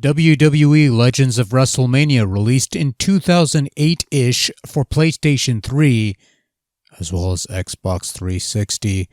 WWE Legends of Wrestlemania, released in 2008-ish for PlayStation 3, as well as Xbox 360,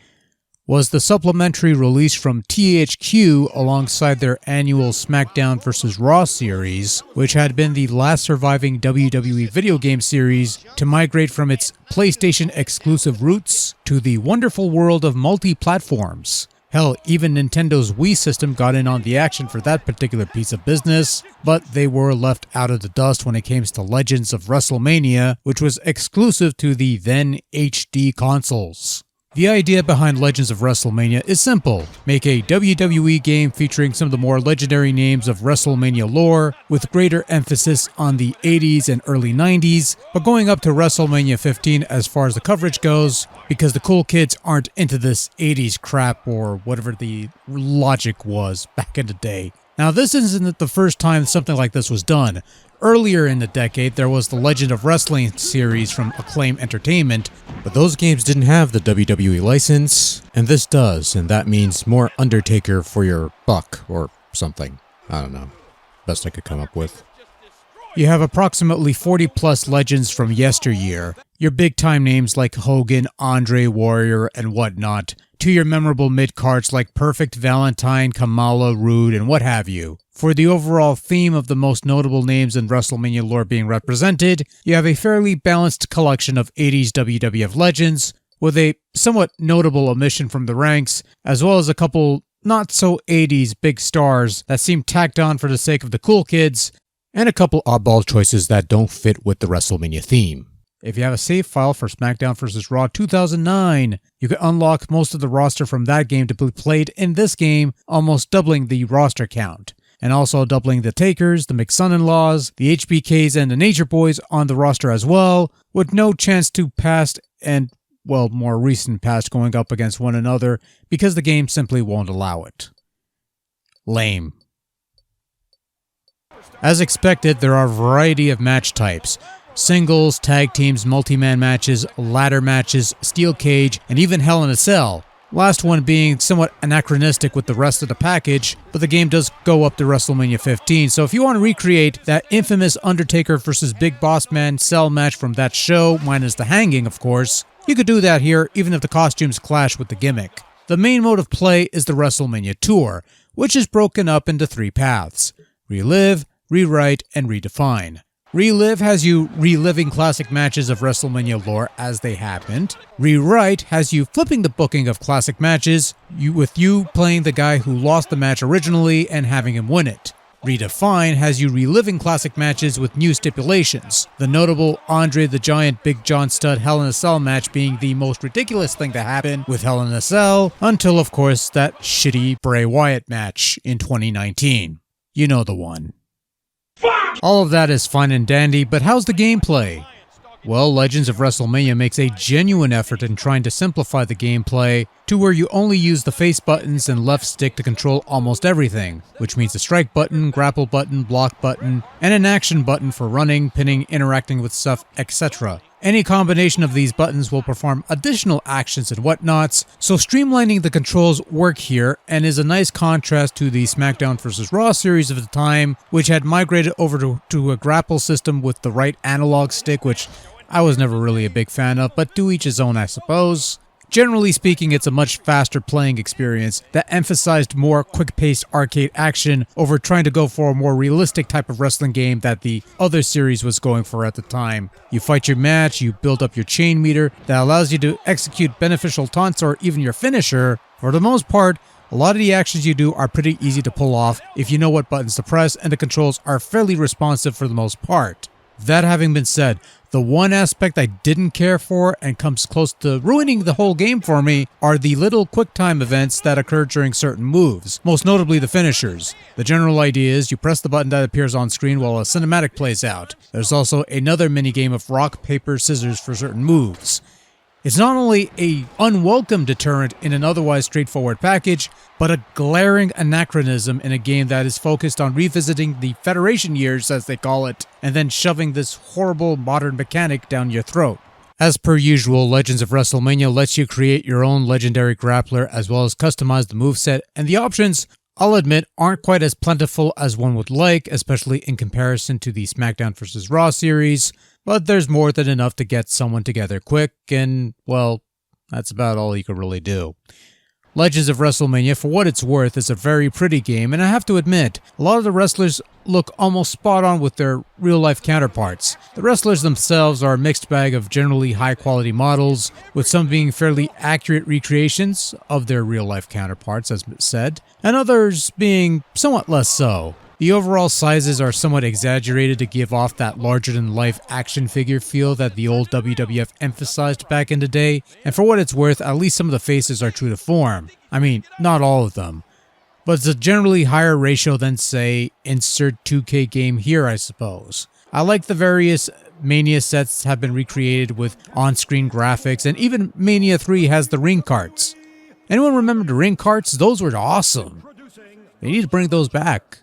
was the supplementary release from THQ alongside their annual SmackDown vs. Raw series, which had been the last surviving WWE video game series to migrate from its PlayStation-exclusive roots to the wonderful world of multi-platforms. Hell, even Nintendo's Wii system got in on the action for that particular piece of business, but they were left out of the dust when it came to Legends of WrestleMania, which was exclusive to the then HD consoles. The idea behind Legends of WrestleMania is simple. Make a WWE game featuring some of the more legendary names of WrestleMania lore, with greater emphasis on the 80s and early 90s, but going up to WrestleMania 15 as far as the coverage goes, because the cool kids aren't into this 80s crap or whatever the logic was back in the day. Now, this isn't the first time something like this was done. Earlier in the decade, there was the Legend of Wrestling series from Acclaim Entertainment, but those games didn't have the WWE license, and this does, and that means more Undertaker for your buck, or something. I don't know. Best I could come up with. You have approximately 40 plus legends from yesteryear, your big time names like Hogan, Andre, Warrior, and whatnot, to your memorable mid-cards like Perfect, Valentine, Kamala, Rude, and what have you. For the overall theme of the most notable names in WrestleMania lore being represented, you have a fairly balanced collection of 80s WWF legends, with a somewhat notable omission from the ranks, as well as a couple not-so-80s big stars that seem tacked on for the sake of the cool kids, and a couple oddball choices that don't fit with the WrestleMania theme. If you have a save file for SmackDown vs. Raw 2009, you can unlock most of the roster from that game to be played in this game, almost doubling the roster count, and also doubling the Takers, the McSon-in-laws, the HBKs, and the Nature Boys on the roster as well, with no chance to past and, well, more recent past going up against one another because the game simply won't allow it. Lame. As expected, there are a variety of match types. Singles, tag teams, multi-man matches, ladder matches, steel cage, and even Hell in a Cell. Last one being somewhat anachronistic with the rest of the package, but the game does go up to WrestleMania 15, so if you want to recreate that infamous Undertaker vs. Big Boss Man Cell match from that show, minus the hanging of course, you could do that here even if the costumes clash with the gimmick. The main mode of play is the WrestleMania Tour, which is broken up into 3 paths: Relive, Rewrite, and Redefine. Relive has you reliving classic matches of WrestleMania lore as they happened. Rewrite has you flipping the booking of classic matches, with you playing the guy who lost the match originally and having him win it. Redefine has you reliving classic matches with new stipulations, the notable Andre the Giant Big John Studd Hell in a Cell match being the most ridiculous thing to happen with Hell in a Cell, until of course that shitty Bray Wyatt match in 2019. You know the one. All of that is fine and dandy, but how's the gameplay? Well, Legends of WrestleMania makes a genuine effort in trying to simplify the gameplay to where you only use the face buttons and left stick to control almost everything, which means the strike button, grapple button, block button, and an action button for running, pinning, interacting with stuff, etc. Any combination of these buttons will perform additional actions and whatnots, so streamlining the controls work here and is a nice contrast to the SmackDown vs. Raw series of the time, which had migrated over to a grapple system with the right analog stick, which I was never really a big fan of, but to each his own, I suppose. Generally speaking, it's a much faster playing experience that emphasized more quick-paced arcade action over trying to go for a more realistic type of wrestling game that the other series was going for at the time. You fight your match, you build up your chain meter that allows you to execute beneficial taunts or even your finisher. For the most part, a lot of the actions you do are pretty easy to pull off if you know what buttons to press, and the controls are fairly responsive for the most part. That having been said, the one aspect I didn't care for and comes close to ruining the whole game for me are the little quick time events that occur during certain moves, most notably the finishers. The general idea is you press the button that appears on screen while a cinematic plays out. There's also another minigame of rock, paper, scissors for certain moves. It's not only an unwelcome deterrent in an otherwise straightforward package, but a glaring anachronism in a game that is focused on revisiting the Federation years, as they call it, and then shoving this horrible modern mechanic down your throat. As per usual, Legends of WrestleMania lets you create your own legendary grappler as well as customize the moveset, and the options I'll admit, aren't quite as plentiful as one would like, especially in comparison to the SmackDown vs. Raw series, but there's more than enough to get someone together quick, and, well, that's about all you can really do. Legends of WrestleMania, for what it's worth, is a very pretty game, and I have to admit, a lot of the wrestlers look almost spot on with their real-life counterparts. The wrestlers themselves are a mixed bag of generally high-quality models, with some being fairly accurate recreations of their real-life counterparts, as said, and others being somewhat less so. The overall sizes are somewhat exaggerated to give off that larger-than-life action figure feel that the old WWF emphasized back in the day, and for what it's worth, at least some of the faces are true to form. I mean, not all of them. But it's a generally higher ratio than, say, insert 2K game here, I suppose. I like the various Mania sets have been recreated with on-screen graphics, and even Mania 3 has the ring carts. Anyone remember the ring carts? Those were awesome. They need to bring those back.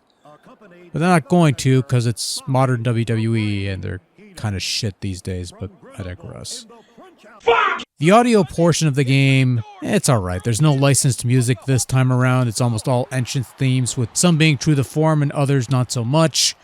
But they're not going to, because it's modern WWE and they're kind of shit these days, but I digress. The audio portion of the game, it's alright. There's no licensed music this time around. It's almost all entrance themes, with some being true to form and others not so much.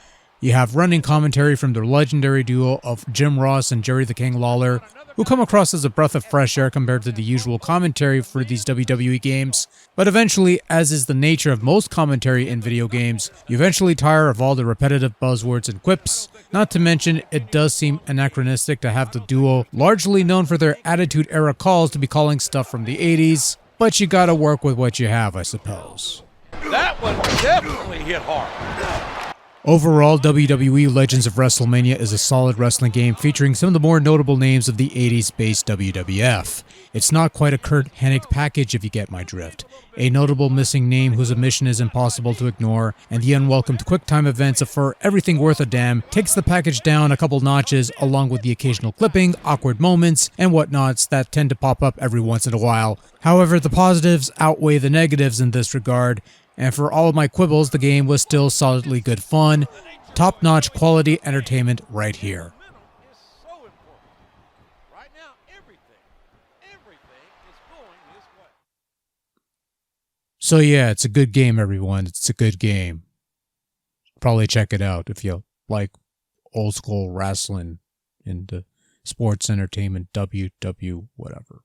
You have running commentary from the legendary duo of Jim Ross and Jerry the King Lawler, who come across as a breath of fresh air compared to the usual commentary for these WWE games. But eventually, as is the nature of most commentary in video games, you eventually tire of all the repetitive buzzwords and quips. Not to mention, it does seem anachronistic to have the duo, largely known for their Attitude Era calls, to be calling stuff from the 80s. But you gotta work with what you have, I suppose. That one definitely hit hard. Overall, WWE Legends of WrestleMania is a solid wrestling game featuring some of the more notable names of the 80s-based WWF. It's not quite a Kurt Hennig package if you get my drift. A notable missing name whose omission is impossible to ignore, and the unwelcomed quick-time events of For Everything Worth a Damn takes the package down a couple notches, along with the occasional clipping, awkward moments, and whatnots that tend to pop up every once in a while. However, the positives outweigh the negatives in this regard, and for all of my quibbles, the game was still solidly good fun. Top-notch quality entertainment right here. So yeah, it's a good game, everyone. It's a good game. Probably check it out if you like old school wrestling and sports entertainment, WW whatever.